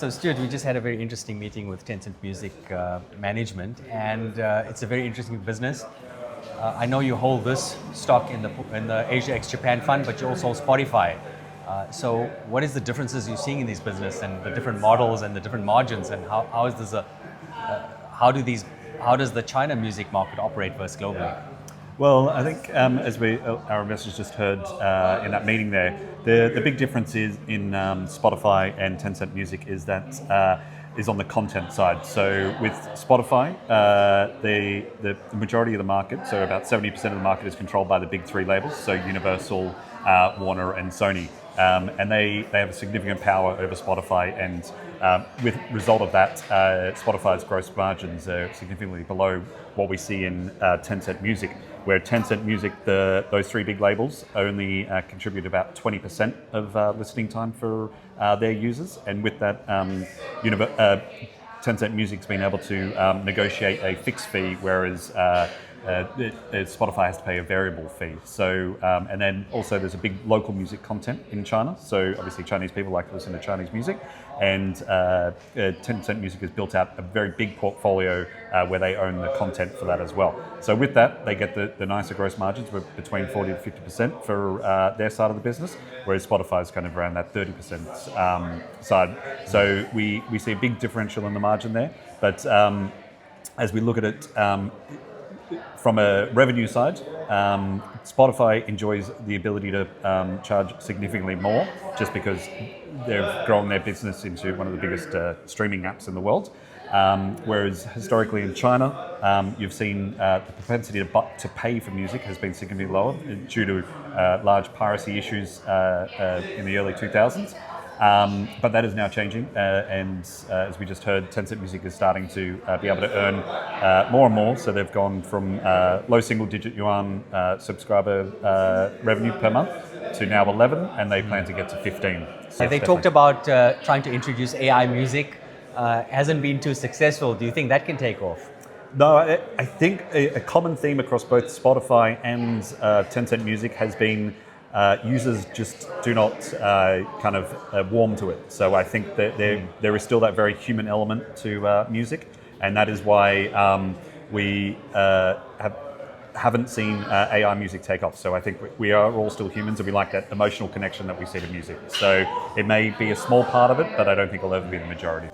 So Stuart, we just had a very interesting meeting with Tencent Music management, and it's a very interesting business. I know you hold this stock in the Asia ex Japan fund, but you also hold Spotify. So what is the differences you're seeing in these business and the different models and the different margins, and how does the China music market operate versus globally? Well, I think as our investors just heard in that meeting there, the big difference is in Spotify and Tencent Music is that is on the content side. So with Spotify, the majority of the market, so about 70% of the market is controlled by the big three labels, so Universal, Warner and Sony. And they have a significant power over Spotify, and with result of that, Spotify's gross margins are significantly below what we see in Tencent Music, where Tencent Music, those three big labels only contribute about 20% of listening time for their users, and with that, Tencent Music's been able to negotiate a fixed fee, whereas Spotify has to pay a variable fee. So, and then also there's a big local music content in China. So obviously Chinese people like to listen to Chinese music, and Tencent Music has built out a very big portfolio where they own the content for that as well. So with that, they get the nicer gross margins, between 40 to 50% for their side of the business, whereas Spotify is kind of around that 30% side. So we see a big differential in the margin there. But as we look at it, from a revenue side, Spotify enjoys the ability to charge significantly more, just because they've grown their business into one of the biggest streaming apps in the world. Whereas historically in China, you've seen the propensity to pay for music has been significantly lower due to large piracy issues in the early 2000s. But that is now changing, and as we just heard, Tencent Music is starting to be able to earn more and more. So they've gone from low single-digit yuan subscriber revenue per month to now 11, and they plan to get to 15. So they talked about trying to introduce AI music. Hasn't been too successful. Do you think that can take off? No, I think a common theme across both Spotify and Tencent Music has been users just do not kind of warm to it. So I think that there is still that very human element to music, and that is why we haven't seen AI music take off. So I think we are all still humans, and we like that emotional connection that we see to music. So it may be a small part of it, but I don't think it'll ever be the majority.